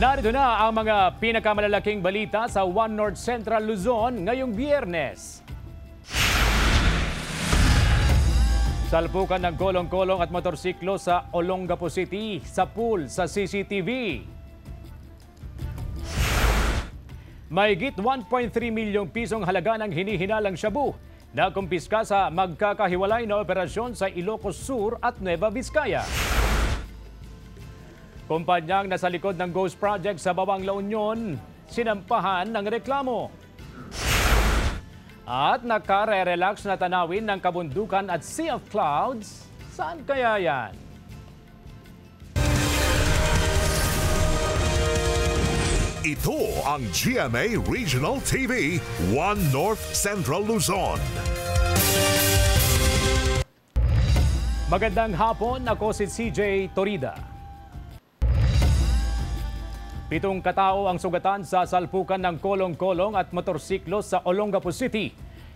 Narito na ang mga pinakamalalaking balita sa One North Central Luzon ngayong Biyernes. Salpukan ng kolong-kolong at motorsiklo sa Olongapo City sa pool sa CCTV. Mahigit 1.3 milyong pisong halaga ng hinihinalang shabu na kumpiska sa magkakahiwalay na operasyon sa Ilocos Sur at Nueva Vizcaya. Kumpanyang nasa likod ng Ghost Project sa Bawang La Union, sinampahan ng reklamo. At nakare-relax na tanawin ng kabundukan at Sea of Clouds, saan kaya yan? Ito ang GMA Regional TV, One North Central Luzon. Magandang hapon, ako si CJ Torida. 7 katao ang sugatan sa salpukan ng kolong-kolong at motorsiklo sa Olongapo City.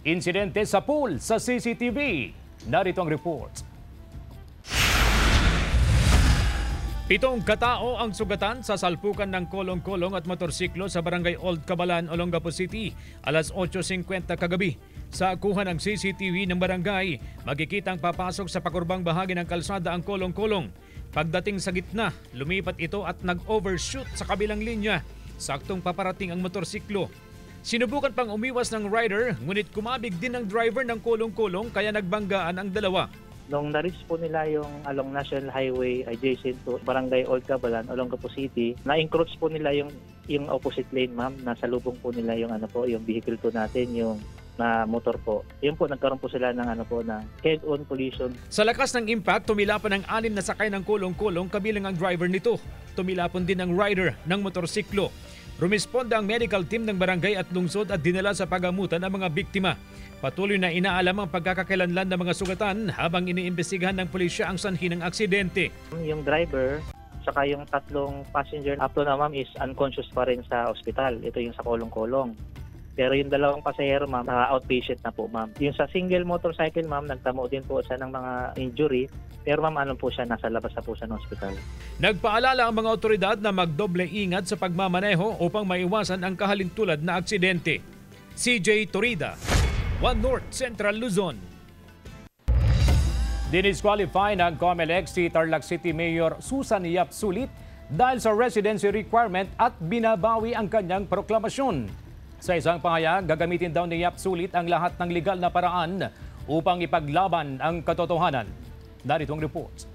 Insidente sa pool sa CCTV. Narito ang report. 7 katao ang sugatan sa salpukan ng kolong-kolong at motorsiklo sa Barangay Old Cabalan, Olongapo City, alas 8:50 kagabi. Sa kuha ng CCTV ng barangay, makikitang papasok sa pakurbang bahagi ng kalsada ang kolong-kolong. Pagdating sa gitna, lumipat ito at nag-overshoot sa kabilang linya. Saktong paparating ang motorsiklo. Sinubukan pang umiwas ng rider, ngunit kumabig din ang driver ng kolong-kolong kaya nagbanggaan ang dalawa. Nung na-reach po nila yung along National Highway adjacent to Barangay Old Cabalan, Olongapo City, na-encroach po nila yung opposite lane, ma'am. Nasa lubong po nila yung yung vehicle po natin, yung na motor po. Yun po, nagkaroon po sila ng ng head-on collision. Sa lakas ng impact, tumilapan ang 6 na sakay ng kolong-kolong kabilang ang driver nito. Tumilapon din ang rider ng motorsiklo. Rumisponda ang medical team ng barangay at lungsod at dinala sa pagamutan ang mga biktima. Patuloy na inaalam ang pagkakakilanlan ng mga sugatan habang iniimbestigahan ng pulisya ang sanhi ng aksidente. Yung driver, saka yung 3 passenger up to na, ma'am, is unconscious pa rin sa ospital. Ito yung sa kolong-kolong. Pero yung 2 pasahero, ma'am, outpatient na po, ma'am. Yung sa single motorcycle, ma'am, nagtamo din po siya ng mga injury. Pero ma'am, po siya, nasa labas na po siya ng ospital. Nagpaalala ang mga otoridad na magdoble ingat sa pagmamaneho upang maiwasan ang kahalintulad na aksidente. CJ Torida, One North Central Luzon. Dinisqualify ng COMELEC si Tarlac City Mayor Susan Yap Sulit dahil sa residency requirement at binabawi ang kanyang proklamasyon. Sa isang pahayag, gagamitin daw ni Yap Sulit ang lahat ng legal na paraan upang ipaglaban ang katotohanan. Narito ang report.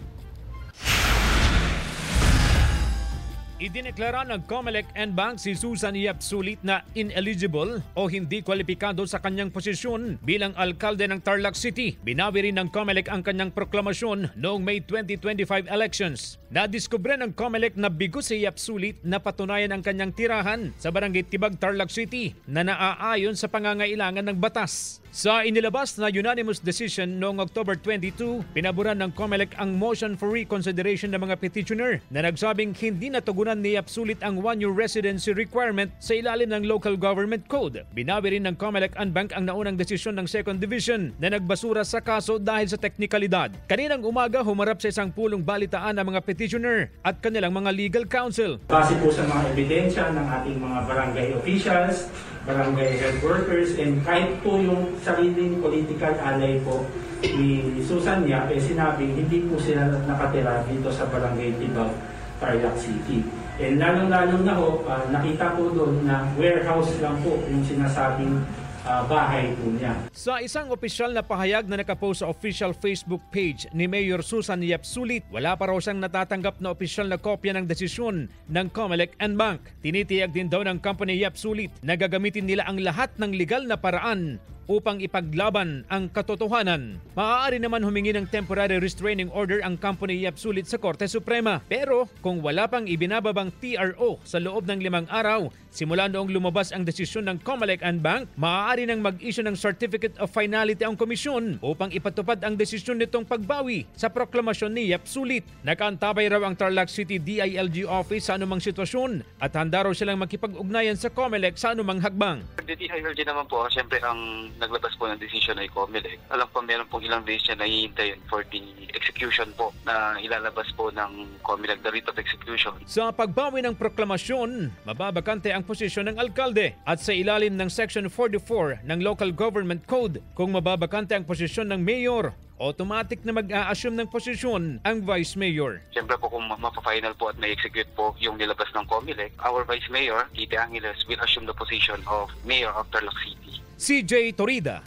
Idineklara ng COMELEC and Bank si Susan Yap Sulit na ineligible o hindi kwalipikado sa kanyang posisyon bilang alkalde ng Tarlac City. Binawi rin ng COMELEC ang kanyang proklamasyon noong May 2025 elections. Nadiskubre ng COMELEC na bigo si Yap Sulit na patunayan ang kanyang tirahan sa Barangay Tibag, Tarlac City na naaayon sa pangangailangan ng batas. Sa inilabas na unanimous decision noong October 22, pinaboran ng COMELEC ang motion for reconsideration ng mga petitioner na nagsabing hindi natugunan ni Yap Sulit ang 1-year residency requirement sa ilalim ng Local Government Code. Binawi rin ng COMELEC and Bank ang naunang desisyon ng Second Division na nagbasura sa kaso dahil sa teknikalidad. Kaninang umaga, humarap sa isang pulong balitaan ang mga petitioner at kanilang mga legal counsel. Base po sa mga ebidensya ng ating mga barangay officials, barangay health workers, and kahit po yung sariling political ally po ni Susan Yap, sinabing hindi po sila nakatira dito sa Barangay Tibag, Tarlac City. And lalong-lalong na ho, nakita po doon na warehouse lang po yung sinasabing bahay po niya. Sa isang opisyal na pahayag na nakapost sa official Facebook page ni Mayor Susan Yap Sulit, wala pa raw siyang natatanggap na opisyal na kopya ng desisyon ng COMELEC and Bank. Tinitiyag din daw ng company Yap Sulit na gagamitin nila ang lahat ng legal na paraan upang ipaglaban ang katotohanan. Maaari naman humingi ng temporary restraining order ang company Yap Sulit sa Korte Suprema. Pero kung wala pang ibinababang TRO sa loob ng 5 araw, simula noong lumabas ang desisyon ng COMELEC and Bank, maaari nang mag-issue ng Certificate of Finality ang komisyon upang ipatupad ang desisyon nitong pagbawi sa proklamasyon ni Yap Sulit. Nakaantabay raw ang Tarlac City DILG office sa anumang sitwasyon at handa raw silang makipag-ugnayan sa COMELEC sa anumang hagbang. DILG naman po, siyempre ang naglabas po ng desisyon ay COMELEC. Alam po meron pong ilang days siya nahihintayin for the execution po na ilalabas po ng COMELEC, the writ of execution. Sa pagbawi ng proklamasyon, mababakante ang posisyon ng alkalde at sa ilalim ng Section 44 ng Local Government Code, kung mababakante ang posisyon ng mayor, automatic na mag-a-assume ng posisyon ang vice mayor. Siyempre po kung mapa-final po at may-execute po yung nilabas ng COMELEC, our vice mayor, Tite Angeles, will assume the position of mayor of Tarlac City. CJ Torida,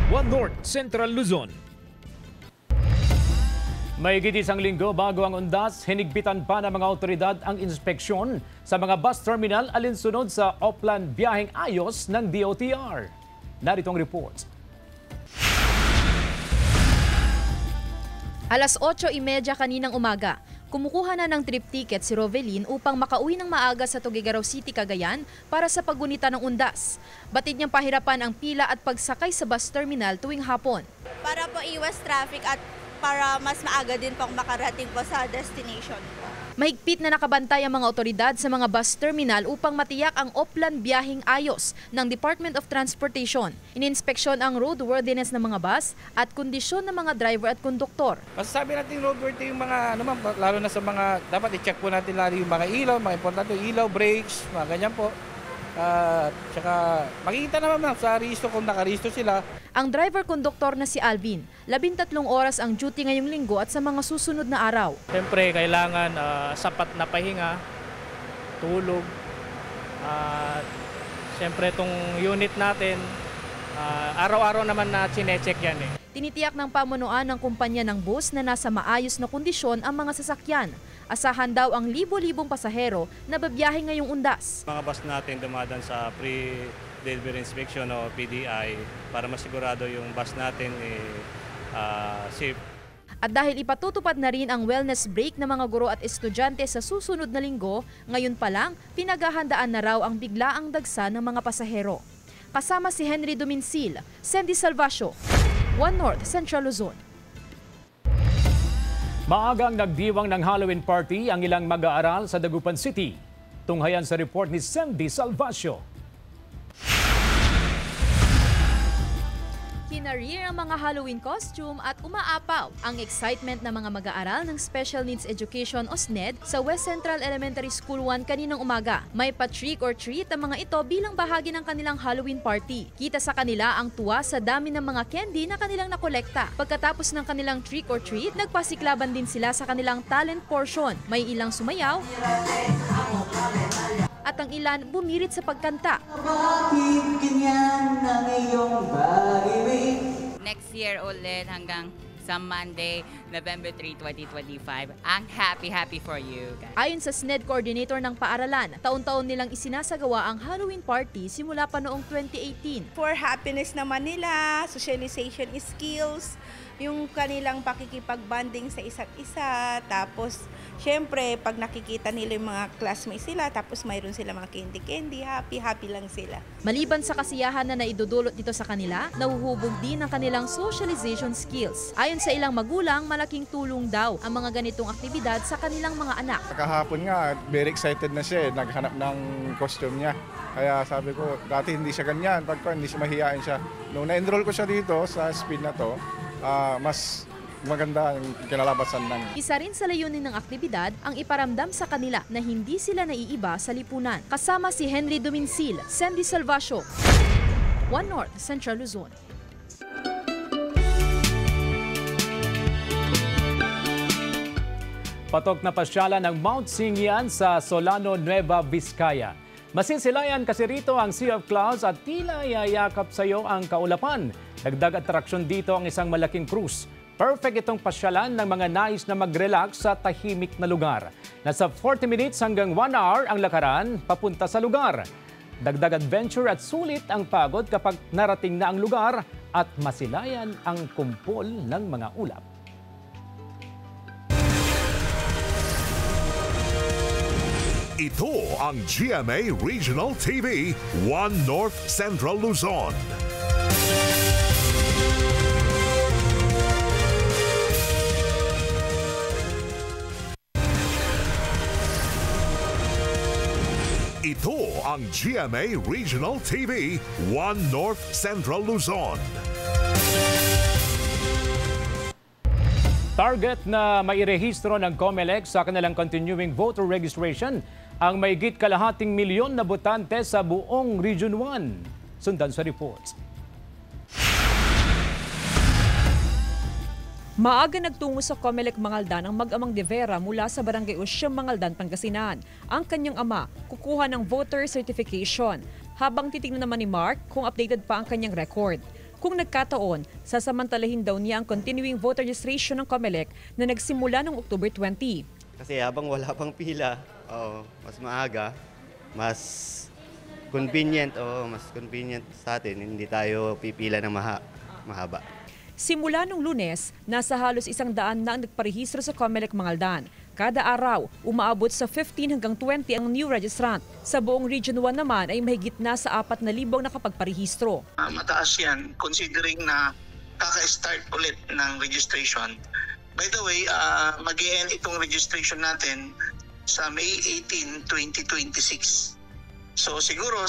One North Central Luzon. Mahigit isang linggo bago ang undas, hinigpitan pa ng mga otoridad ang inspeksyon sa mga bus terminal alinsunod sa Oplan Biyaheng Ayos ng DOTR. Narito ang report. Alas 8:30 kaninang umaga, kumukuha na ng trip ticket si Rovelyn upang makauwi ng maaga sa Tuguegarao City, Cagayan para sa paggunita ng undas. Batid niyang pahirapan ang pila at pagsakay sa bus terminal tuwing hapon. Para po iwas traffic at para mas maaga din pong makarating po sa destination. Mahigpit na nakabantay ang mga otoridad sa mga bus terminal upang matiyak ang Oplan Biyaheng Ayos ng Department of Transportation. Ininspeksyon ang roadworthiness ng mga bus at kondisyon ng mga driver at konduktor. Masasabi natin roadworthy yung mga, lalo na sa mga, dapat i-check po natin lalo yung mga ilaw, mga importante yung ilaw, brakes, mga ganyan po. Tsaka makikita naman sa risto kung nakaristo sila. Ang driver-konduktor na si Alvin, 13 oras ang duty ngayong linggo at sa mga susunod na araw. Siyempre, kailangan sapat na pahinga, tulog. Siyempre, itong unit natin, araw-araw naman na chinecheck yan eh. Tinitiyak ng pamunuan ng kumpanya ng bus na nasa maayos na kondisyon ang mga sasakyan. Asahan daw ang libo-libong pasahero na babiyahe ngayong undas. Mga bus natin dumadaan sa pre-delivery inspection o PDI para masigurado yung bus natin safe. At dahil ipatutupad na rin ang wellness break ng mga guro at estudyante sa susunod na linggo, ngayon pa lang pinaghahandaan na raw ang biglaang dagsa ng mga pasahero. Kasama si Henry Dominsil, Sandy Salvacio, One North Central Luzon. Maagang nagdiwang ng Halloween party ang ilang mag-aaral sa Dagupan City. Tunghayan sa report ni Sandy Salvacio. Kinarir ang mga Halloween costume at umaapaw ang excitement ng mga mag-aaral ng Special Needs Education o SNED sa West Central Elementary School 1 kaninang umaga. May pa-trick or treat ang mga ito bilang bahagi ng kanilang Halloween party. Kita sa kanila ang tuwa sa dami ng mga candy na kanilang nakolekta. Pagkatapos ng kanilang trick or treat, nagpasiklaban din sila sa kanilang talent portion. May ilang sumayaw at ang ilan bumirit sa pagkanta. Bakit ganyan ang iyong pag-ibig? Next year ulit hanggang sa Monday, November 3, 2025. Ang happy for you guys. Ayon sa SNED coordinator ng paaralan, taon-taon nilang isinasagawa ang Halloween party simula pa noong 2018. For happiness naman nila, socialization skills, yung kanilang pakikipag-bonding sa isa't isa, tapos syempre pag nakikita nila yung mga classmates sila, tapos mayroon sila mga candy, happy lang sila. Maliban sa kasiyahan na naidudulot dito sa kanila, nahuhubog din ang kanilang socialization skills. Ayon sa ilang magulang, malaking tulong daw ang mga ganitong aktibidad sa kanilang mga anak. Kahapon nga, very excited na siya, naghanap ng costume niya. Kaya sabi ko, dati hindi siya ganyan, pagka hindi siya mahihain siya. Nung na-enroll ko siya dito sa speed na to, mas maganda ang kinalabasan ng. Isa rin sa layunin ng aktibidad ang iparamdam sa kanila na hindi sila naiiba sa lipunan. Kasama si Henry Dominsil, Sandy Salvacio, One North Central Luzon. Patok na pasyalan ng Mount Singyan sa Solano, Nueva Vizcaya. Masisilayan kasi rito ang Sea of Clouds at tila yayakap sa iyo ang kaulapan. Dagdag atraksyon dito ang isang malaking cruise. Perfect itong pasyalan ng mga nais na mag-relax sa tahimik na lugar. Nasa 40 minutes hanggang 1 hour ang lakaran papunta sa lugar. Dagdag adventure at sulit ang pagod kapag narating na ang lugar at masilayan ang kumpol ng mga ulap. Ito ang GMA Regional TV, One North Central Luzon. Ito ang GMA Regional TV 1 North Central Luzon. Target na mairehistro ng COMELEC sa kanilang continuing voter registration ang mahigit kalahating milyon na botante sa buong Region 1. Sundan sa report. Maaga nagtungo sa COMELEC Mangaldan ang mag-amang De Vera mula sa Barangay Usyam, Mangaldan, Pangasinan. Ang kanyang ama kukuha ng voter certification habang titignan naman ni Mark kung updated pa ang kanyang record. Kung nagkataon, sasamantalahin daw niya ang continuing voter registration ng COMELEC na nagsimula noong October 20. Kasi habang wala pang pila, mas maaga, mas convenient sa atin, hindi tayo pipila ng mahaba. Simula nung Lunes, nasa halos 100 na ang nagparehistro sa COMELEC Mangaldan. Kada araw, umaabot sa 15 hanggang 20 ang new registrant. Sa buong Region 1 naman ay mahigit na sa 4,000 nakapagparehistro. Mataas yan considering na kaka-start ulit ng registration. By the way, mag-e-end itong registration natin sa May 18, 2026. So siguro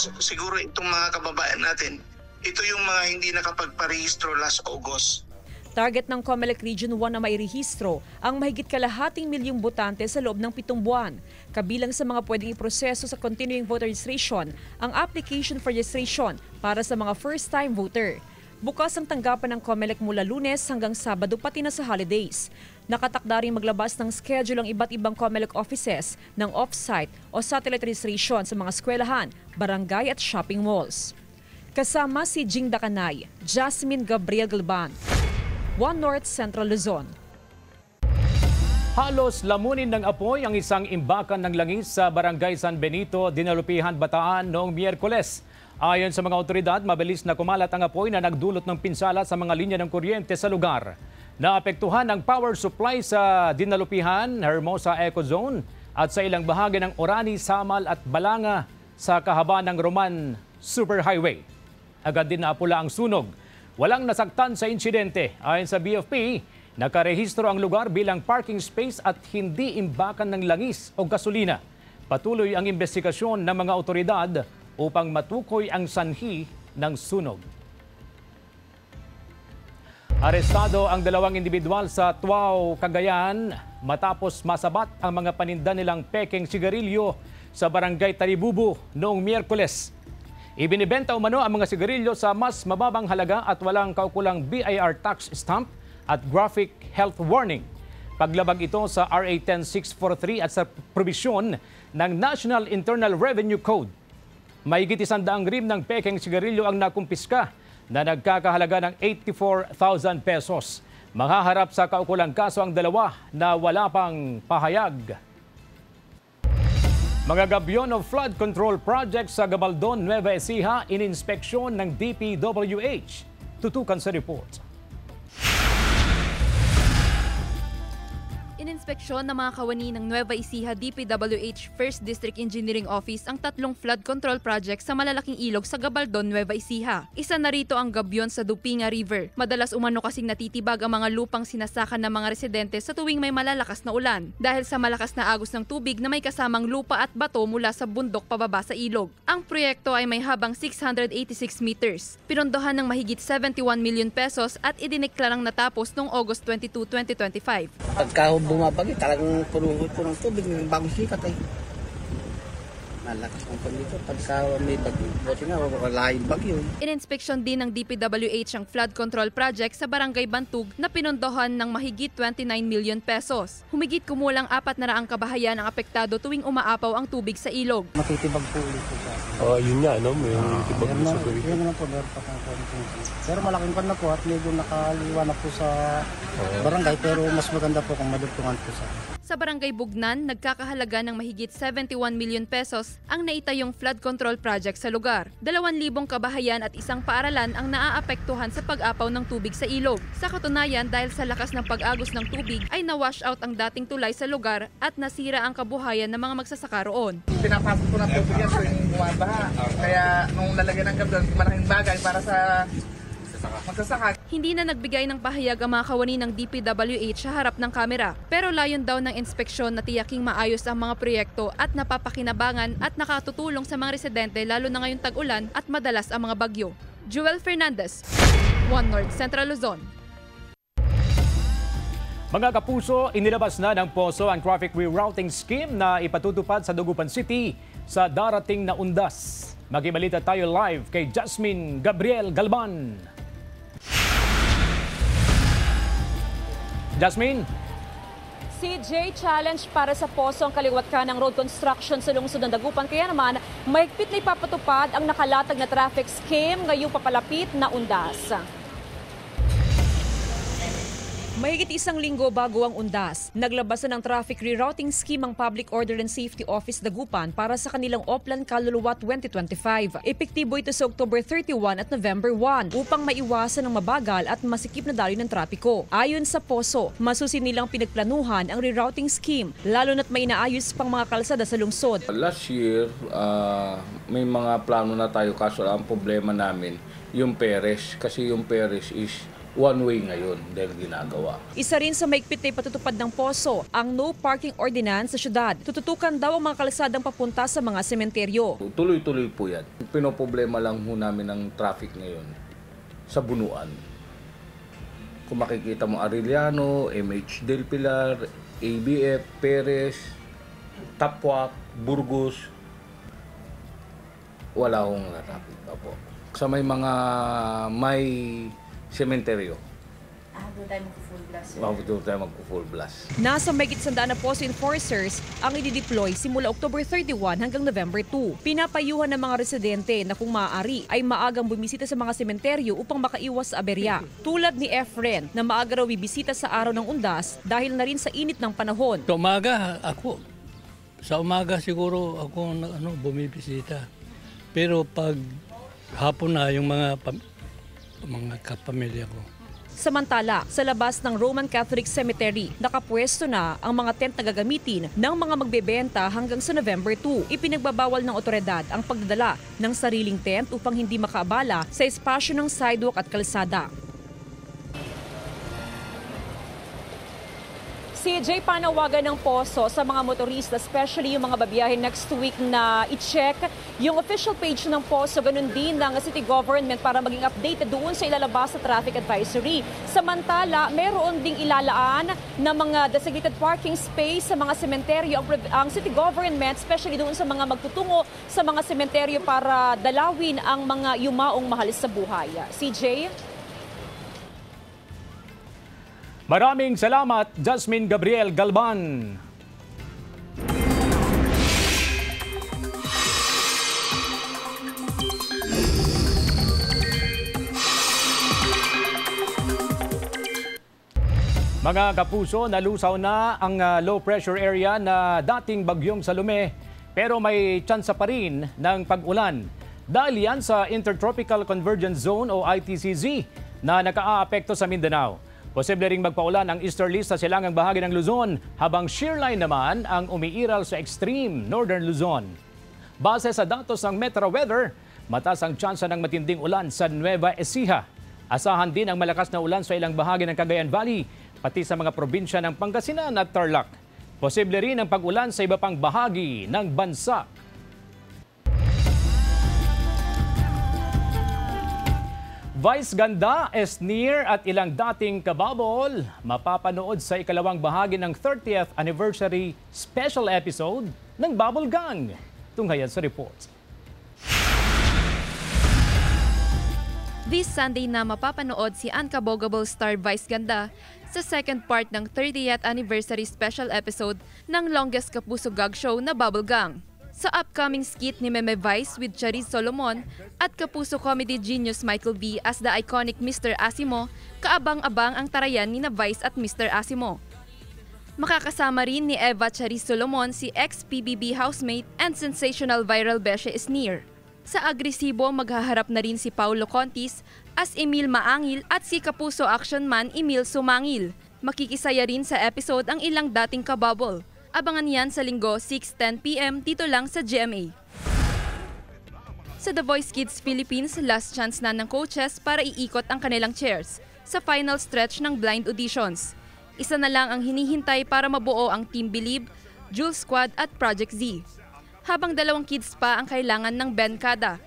itong mga kababayan natin, ito yung mga hindi nakapagparehistro last August. Target ng COMELEC Region 1 na mairehistro ang mahigit kalahating milyong botante sa loob ng 7 buwan. Kabilang sa mga pwedeng iproseso sa continuing voter registration, ang application for registration para sa mga first-time voter. Bukas ang tanggapan ng COMELEC mula Lunes hanggang Sabado pati na sa holidays. Nakatakda rin maglabas ng schedule ang iba't ibang COMELEC offices ng off-site o satellite registration sa mga eskwelahan, barangay at shopping malls. Kasama si Jing Dakanay, Jasmine Gabriel Galban, 1 North Central Luzon. Halos lamunin ng apoy ang isang imbakan ng langis sa Barangay San Benito, Dinalupihan, Bataan noong Miyerkules. Ayon sa mga otoridad, mabilis na kumalat ang apoy na nagdulot ng pinsala sa mga linya ng kuryente sa lugar. Naapektuhan ang power supply sa Dinalupihan, Hermosa Eco Zone at sa ilang bahagi ng Orani, Samal at Balanga sa kahabaan ng Roman Superhighway. Agad din naapula ang sunog. Walang nasaktan sa insidente. Ayon sa BFP, nakarehistro ang lugar bilang parking space at hindi imbakan ng langis o gasolina. Patuloy ang investigasyon ng mga otoridad upang matukoy ang sanhi ng sunog. Arestado ang 2 individual sa Tuao, Cagayan matapos masabat ang mga paninda nilang pekeng sigarilyo sa Barangay Taribubu noong Miyerkules. Ibinibenta umano ang mga sigarilyo sa mas mababang halaga at walang kaukulang BIR tax stamp at graphic health warning. Paglabag ito sa RA 10643 at sa probisyon ng National Internal Revenue Code. Mahigit 100 rim ng pekeng sigarilyo ang nakumpiska na nagkakahalaga ng 84,000 pesos. Manghaharap sa kaukulang kaso ang dalawa na wala pang pahayag. Mga gabyon of flood control project sa Gabaldon, Nueva Ecija, ininspeksyon ng DPWH. Tutukan sa report. Ininspeksyon ng mga kawani ng Nueva Ecija DPWH 1st District Engineering Office ang 3 flood control project sa malalaking ilog sa Gabaldon, Nueva Ecija. Isa na rito ang gabyon sa Dupinga River. Madalas umano kasing natitibag ang mga lupang sinasakan ng mga residente sa tuwing may malalakas na ulan dahil sa malakas na agos ng tubig na may kasamang lupa at bato mula sa bundok pababa sa ilog. Ang proyekto ay may habang 686 meters. Pinondohan ng mahigit 71 million pesos at idineklarang natapos noong August 22, 2025. Bumabagi, talagang puno ng tubig, may bagong sikat ay. Malakas ng pagdito. Pagka may bagyo, buti nga, wala yung bagyo. Ininspeksyon din ng DPWH ang flood control project sa Barangay Bantug na pinondohan ng mahigit 29 million pesos. Humigit kumulang 400 kabahayan ang apektado tuwing umaapaw ang tubig sa ilog. Matitibag po ulit po siya. Yun nga, no? May tibag po sa tubig. Yun naman po, meron pa kang pero malaking pan na po at medyo nakaliwa na po sa barangay pero mas maganda po kung madugtungan po sa. Sa Barangay Bugnan, nagkakahalaga ng mahigit 71 million pesos ang naitayong flood control project sa lugar. 2,000 kabahayan at isang paaralan ang naaapektuhan sa pag-apaw ng tubig sa ilog. Sa katunayan, dahil sa lakas ng pag-agos ng tubig ay na-wash out ang dating tulay sa lugar at nasira ang kabuhayan ng mga magsasaka roon. Pinapasok po ng tubig yan tuwing bumabaha. Kaya nung lalagyan ng gabon, malaking bagay para sa magsasaka. Hindi na nagbigay ng pahayag ang mga kawani ng DPWH sa harap ng kamera. Pero layon daw ng inspeksyon na tiyaking maayos ang mga proyekto at napapakinabangan at nakatutulong sa mga residente lalo na ngayong tag-ulan at madalas ang mga bagyo. Joel Fernandez, One North Central Luzon. Mga kapuso, inilabas na ng POSO ang traffic rerouting scheme na ipatutupad sa Dagupan City sa darating na undas. Magibalita tayo live kay Jasmine Gabriel Galban. Jasmine? CJ, challenge para sa POSO ang kaliwat ka ng road construction sa lungsod ng Dagupan. Kaya naman, mahigpit na ipapatupad ang nakalatag na traffic scheme ngayong papalapit na undas. Mahigit isang linggo bago ang undas, naglabas na ng traffic rerouting scheme ang Public Order and Safety Office Dagupan para sa kanilang Oplan Kaluluwa 2025. Epektibo ito sa October 31 at November 1 upang maiwasan ang mabagal at masikip na daloy ng trapiko. Ayon sa POSO, masusi nilang pinagplanuhan ang rerouting scheme, lalo na't may inaayos pang mga kalsada sa lungsod. Last year, may mga plano na tayo kaso ang problema namin yung Perez kasi yung Perez is one way ngayon dahil ginagawa. Isa rin sa mahigpit na ipatutupad ng POSO ang no parking ordinance sa syudad. Tututukan daw ang mga kalsadang papunta sa mga sementeryo. Tuloy-tuloy po yan. Pinoproblema lang ho namin ng traffic ngayon sa Bunuan. Kung makikita mo Arellano, MH Del Pilar, ABF, Perez, Tapwak, Burgos, wala hong traffic pa po. Sa may mga sementeryo. Doon tayo mag-full blast. Doon tayo mag-full blast. Nasa mahigit 100 na POSO enforcers ang i-deploy simula October 31 hanggang November 2. Pinapayuhan ng mga residente na kung maaari ay maagang bumisita sa mga sementeryo upang makaiwas sa aberya. Tulad ni Efren na maaga raw bibisita sa araw ng undas dahil na rin sa init ng panahon. Sa umaga siguro ako bumibisita. Pero pag hapon na yung mga kapamilya ko. Samantala, sa labas ng Roman Catholic Cemetery, nakapwesto na ang mga tent na gagamitin ng mga magbebenta hanggang sa November 2. Ipinagbabawal ng otoridad ang pagdadala ng sariling tent upang hindi makaabala sa espasyo ng sidewalk at kalsada. CJ, panawagan ng POSO sa mga motorista, especially yung mga babiyahe next week na i-check yung official page ng POSO, ganun din ng City Government para maging updated doon sa ilalabas sa traffic advisory. Samantala, meron ding ilalaan na mga designated parking space sa mga sementeryo ang City Government, especially doon sa mga magtutungo sa mga sementeryo para dalawin ang mga yumaong mahal sa buhay. CJ? Maraming salamat, Jasmine Gabriel Galban. Mga kapuso, nalusaw na ang low pressure area na dating bagyong Salome, pero may tsansa pa rin ng pag-ulan. Dahil yan sa Intertropical Convergence Zone o ITCZ na naka-aapekto sa Mindanao. Posible ring magpaulan ang easterly sa silangang bahagi ng Luzon, habang shearline naman ang umiiral sa extreme northern Luzon. Base sa datos ng Metro Weather, mataas ang tsansa ng matinding ulan sa Nueva Ecija. Asahan din ang malakas na ulan sa ilang bahagi ng Cagayan Valley, pati sa mga probinsya ng Pangasinan at Tarlac. Posible rin ang pag-ulan sa iba pang bahagi ng bansa. Vice Ganda, Esnir at ilang dating kababol mapapanood sa ikalawang bahagi ng 30th anniversary special episode ng Bubble Gang. Tunghayan sa report. This Sunday na mapapanood si Uncabogable star Vice Ganda sa second part ng 30th anniversary special episode ng longest kapuso gag show na Bubble Gang. Sa upcoming skit ni Meme Vice with Charis Solomon at kapuso comedy genius Michael V as the iconic Mr. Asimo, kaabang-abang ang tarayan ni na Vice at Mr. Asimo. Makakasama rin ni Eva Charis Solomon si ex-PBB housemate and sensational viral Beshe Esnir. Sa agresibo, maghaharap na rin si Paulo Contis as Emil Maangil at si kapuso action man Emil Sumangil. Makikisaya rin sa episode ang ilang dating kababol. Abangan yan sa Linggo, 6:10 PM dito lang sa GMA. Sa The Voice Kids Philippines, last chance na ng coaches para iikot ang kanilang chairs sa final stretch ng blind auditions. Isa na lang ang hinihintay para mabuo ang Team Believe, Jules Squad at Project Z. Habang 2 kids pa ang kailangan ng benkada.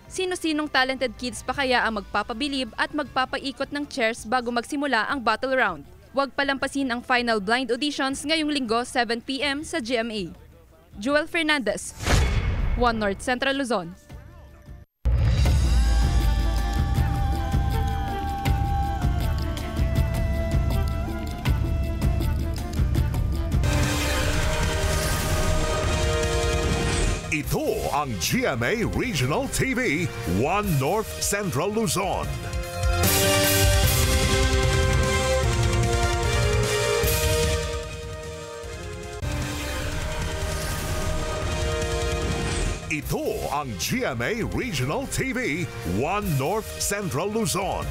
Sino-sinong talented kids pa kaya ang magpapabilib at magpapaikot ng chairs bago magsimula ang battle round? Huwag palampasin ang final blind auditions ngayong linggo 7 p.m. sa GMA. Joel Fernandez, One North Central Luzon. Ito ang GMA Regional TV, One North Central Luzon. Ito ang GMA Regional TV, One North Central Luzon.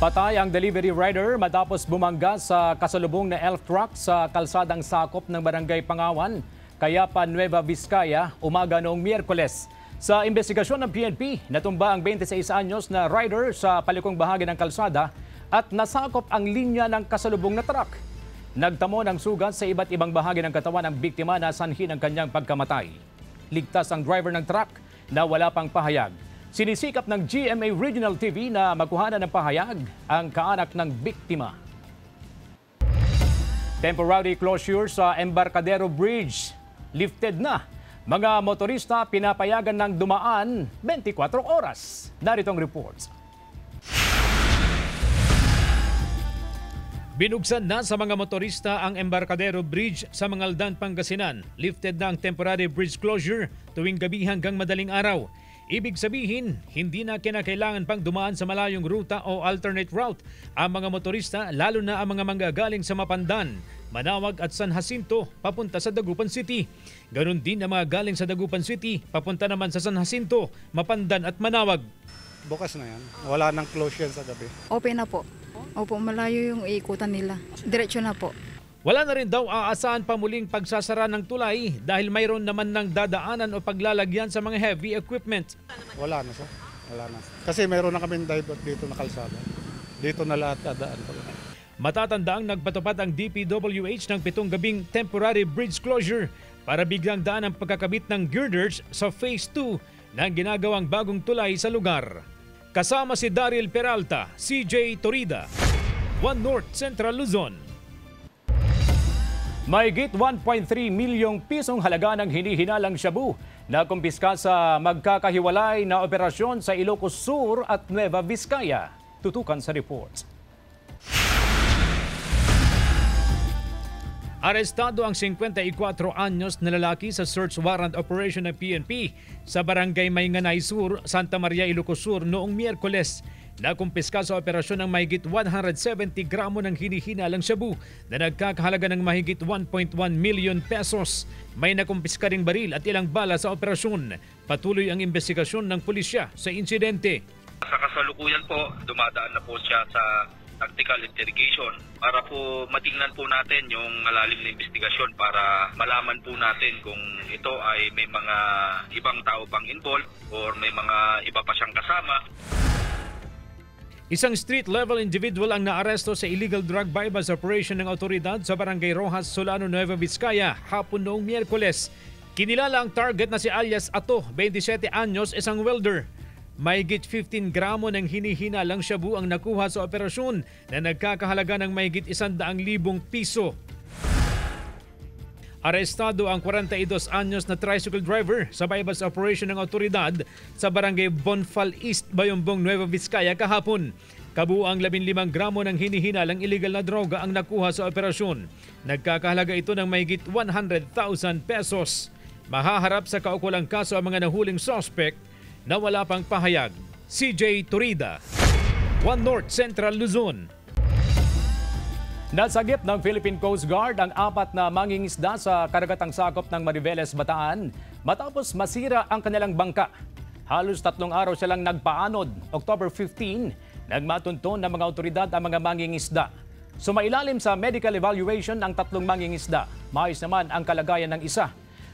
Patay ang delivery rider matapos bumangga sa kasalubong na elf truck sa kalsadang sakop ng Barangay Pangawan, Cayapa, Nueva Vizcaya, umaga noong Miyerkules. Sa investigasyon ng PNP, natumba ang 26 anyos na rider sa palikong bahagi ng kalsada at nasakop ang linya ng kasalubong na truck. Nagtamo ng sugat sa iba't ibang bahagi ng katawan ng biktima na sanhi ng kanyang pagkamatay. Ligtas ang driver ng truck na wala pang pahayag. Sinisikap ng GMA Regional TV na makuhanan ng pahayag ang kaanak ng biktima. Temporary closure sa Embarcadero Bridge. Lifted na. Mga motorista pinapayagan ng dumaan 24 oras. Narito ang reports. Binuksan na sa mga motorista ang Embarcadero Bridge sa Mangaldan, Pangasinan. Lifted na ang temporary bridge closure tuwing gabi hanggang madaling araw. Ibig sabihin, hindi na kinakailangan pang dumaan sa malayong ruta o alternate route ang mga motorista, lalo na ang mga manggagaling sa Mapandan, Manawag at San Jacinto papunta sa Dagupan City. Ganon din ang mga galing sa Dagupan City papunta naman sa San Jacinto, Mapandan at Manawag. Bukas na yan. Wala nang close yan sa gabi. Open na po. Opo, malayo yung iikutan nila. Diretso na po. Wala na rin daw aasahan pa muling pagsasara ng tulay dahil mayroon naman ng dadaanan o paglalagyan sa mga heavy equipment. Wala na sir. Wala na. Kasi mayroon na kami divert dito na kalsada. Dito na lahat dadaan. Matatandaang nagpatupad ang DPWH ng 7 gabing temporary bridge closure para biglang daan ang pagkakabit ng girders sa Phase 2 ng ginagawang bagong tulay sa lugar. Kasama si Daryl Peralta, CJ Torida, One North Central Luzon. Mahigit 1.3 milyong pisong halaga ng hinihinalang shabu na kumpiska sa magkakahiwalay na operasyon sa Ilocos Sur at Nueva Vizcaya. Tutukan sa reports. Arestado ang 54 anyos na lalaki sa search warrant operation ng PNP sa Barangay Maynganay Sur, Santa Maria, Ilocos Sur noong Miyerkules. Nakumpiska sa operasyon ng mahigit 170 gramo ng hinihinalang shabu na nagkakahalaga ng mahigit 1.1 million pesos. May nakumpiska ring baril at ilang bala sa operasyon. Patuloy ang investigasyon ng pulisya sa insidente. Sa kasalukuyan po, dumadaan na po siya sa tactical interrogation para po matingnan po natin yung malalim na investigasyon para malaman po natin kung ito ay may mga ibang tao pang involved or may mga iba pa siyang kasama. Isang street-level individual ang naaresto sa illegal drug bypass operation ng otoridad sa Barangay Rojas, Solano, Nueva Vizcaya hapon noong Miyerkules. Kinilala ang target na si alias Ato, 27 anyos, isang welder. Mahigit 15 gramo ng hinihinalang shabu ang nakuha sa operasyon na nagkakahalaga ng mahigit 100,000 piso. Arestado ang 42 anyos na tricycle driver sa bypass operation ng otoridad sa Barangay Bonfal East, Bayumbong, Nueva Vizcaya kahapon. Kabuang 15 gramo ng hinihinalang illegal na droga ang nakuha sa operasyon. Nagkakahalaga ito ng mahigit 100,000 pesos. Mahaharap sa kaukulang kaso ang mga nahuling suspect na wala pang pahayag. CJ Torida, One North Central Luzon. Nasagip ng Philippine Coast Guard ang 4 na mangingisda sa karagatang sakop ng Mariveles, Bataan matapos masira ang kanilang bangka. Halos 3 araw silang nagpaanod. October 15, nagmatunton ng mga otoridad ang mga mangingisda. Sumailalim sa medical evaluation ang 3 mangingisda. Maayos naman ang kalagayan ng isa.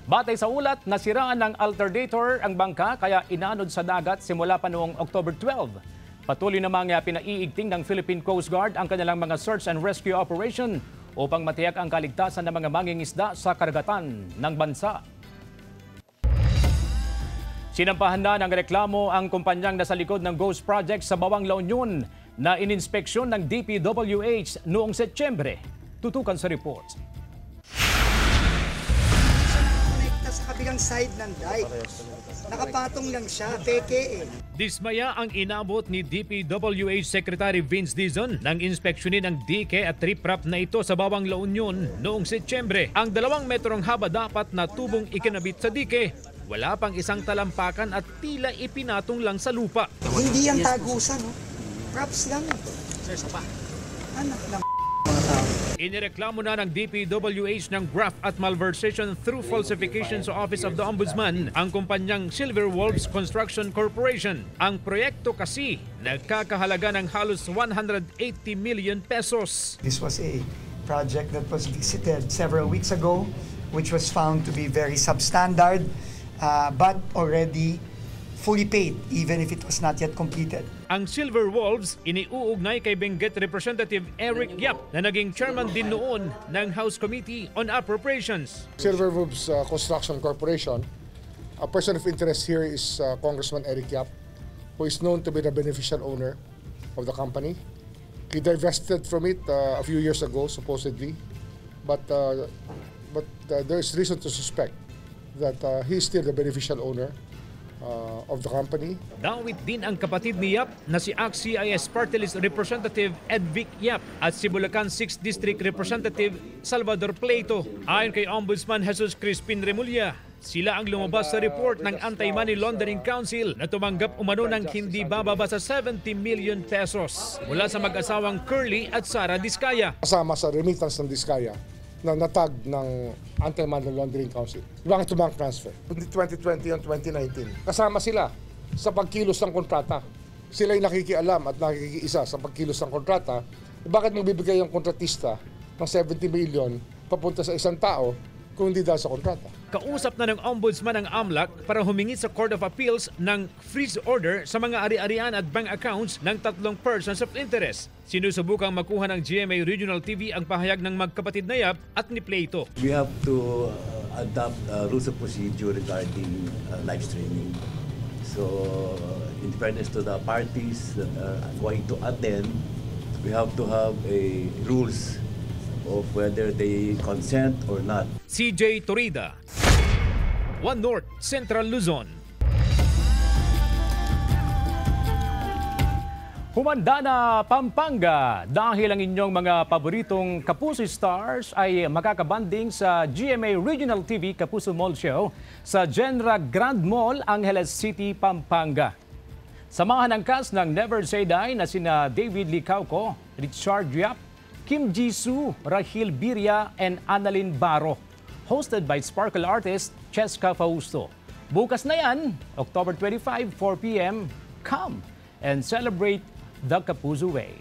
Batay sa ulat, nasiraan ng alternator ang bangka kaya inanod sa dagat simula pa noong October 12. Patuloy namang pinaiigting ng Philippine Coast Guard ang kanilang mga search and rescue operation upang matiyak ang kaligtasan ng mga mangingisda sa karagatan ng bansa. Sinampahan na ng reklamo ang kumpanyang nasa likod ng Ghost Project sa Bawang La Union na ininspeksyon ng DPWH noong Setyembre. Tutukan sa report. Sa kabilang side ng dike. Nakapatong lang siya, peke eh. Dismaya ang inabot ni DPWH Secretary Vince Dizon nang inspeksyonin ang dike at riprap na ito sa Bawang La Union noong Setyembre. Ang 2 metrong haba dapat na tubong ikinabit sa dike. Wala pang isang talampakan at tila ipinatong lang sa lupa. Hindi yan tagusan, no? Props lang. Sir, pa. Anak ng mga tao. Inireklamo na ng DPWH ng graft at malversation through falsification sa Office of the Ombudsman ang kumpanyang Silver Wolves Construction Corporation. Ang proyekto kasi nagkakahalaga ng halos 180 million pesos. This was a project that was visited several weeks ago, which was found to be very substandard, but already fully paid, even if it was not yet completed. Ang Silver Wolves iniuugnay kay Benguet Representative Eric Yap na naging chairman din noon ng House Committee on Appropriations. Silver Wolves Construction Corporation, a person of interest here is Congressman Eric Yap, who is known to be the beneficial owner of the company. He divested from it a few years ago, supposedly, but there is reason to suspect that he is still the beneficial owner of the company. Dawit din ang kapatid ni Yap na si ACT-CIS Party List Representative Edvic Yap at si Bulacan 6th District Representative Salvador Pleito. Ayon kay Ombudsman Jesus Crispin Remulla, sila ang lumabas sa report ng Anti-Money Laundering Council na tumanggap umano ng hindi bababa sa 70 million pesos mula sa mag-asawang Curly at Sara Diskaya. Kasama sa remittance ng Diskaya na natag ng Anti-Money Laundering Council. Bank-to-bank transfer. 2020 and 2019. Kasama sila sa pagkilos ng kontrata. Sila ay nakikialam at nakikiisa sa pagkilos ng kontrata. Bakit mo bibigay ang kontratista ng 70 million papunta sa isang tao kung hindi dahil sa kontrata? Kausap na ng Ombudsman ang AMLAC para humingi sa Court of Appeals ng freeze order sa mga ari-arian at bank accounts ng 3 persons of interest. Sinusubukang makuha ng GMA Regional TV ang pahayag ng magkapatid na Yap at ni Pleito. We have to adopt rules of procedure regarding live streaming. So, in fairness to the parties that are going to attend, we have to have a rules of whether they consent or not. CJ Torida, One North, Central Luzon. Humanda na Pampanga dahil ang inyong mga paboritong Kapuso Stars ay makakabanding sa GMA Regional TV Kapuso Mall Show sa Genra Grand Mall, Angeles City, Pampanga. Samahan ang cast ng Never Say Die na sina David Licauco, Richard Yap, Kim Jisoo, Rahil Birria, and Annalyn Baro. Hosted by Sparkle artist Cheska Fausto. Bukas na yan, October 25, 4 p.m. Come and celebrate the Kapuso Way.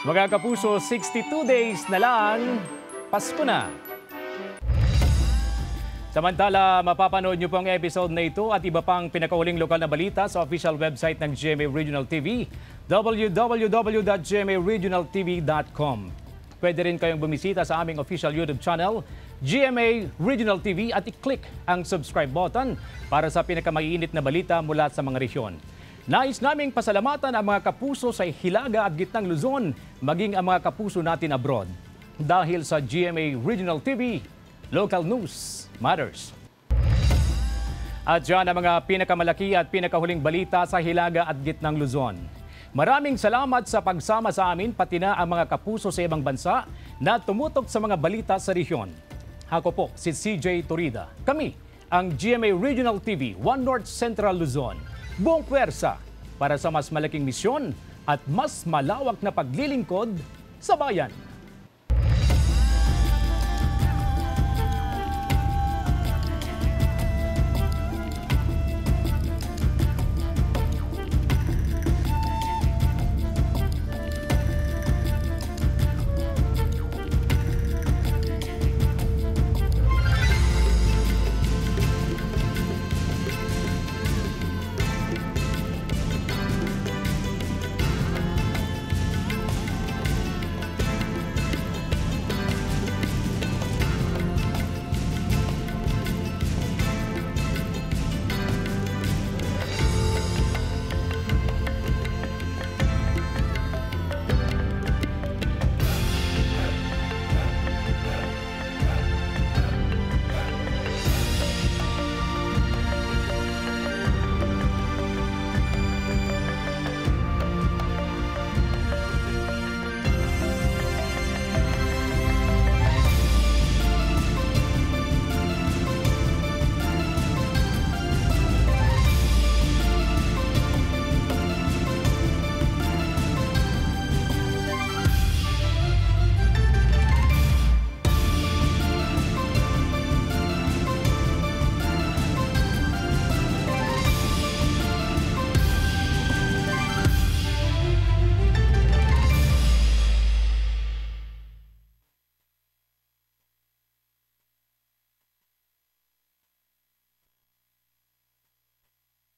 Mga Kapuso, 62 days na lang, Pasko na. Samantala, mapapanood niyo po ang episode na ito at iba pang pinakahuling lokal na balita sa official website ng GMA Regional TV, www.gmaregionaltv.com. Pwede rin kayong bumisita sa aming official YouTube channel, GMA Regional TV, at i-click ang subscribe button para sa pinakamaiinit na balita mula sa mga rehiyon. Nais naming pasalamatan ang mga kapuso sa Hilaga at Gitnang Luzon, maging ang mga kapuso natin abroad. Dahil sa GMA Regional TV, local news matters. At dyan ang mga pinakamalaki at pinakahuling balita sa Hilaga at Gitnang Luzon. Maraming salamat sa pagsama sa amin, pati na ang mga kapuso sa ibang bansa na tumutok sa mga balita sa rehiyon. Ako po si CJ Torida. Kami ang GMA Regional TV, One North Central Luzon. Buong pwersa para sa mas malaking misyon at mas malawak na paglilingkod sa bayan.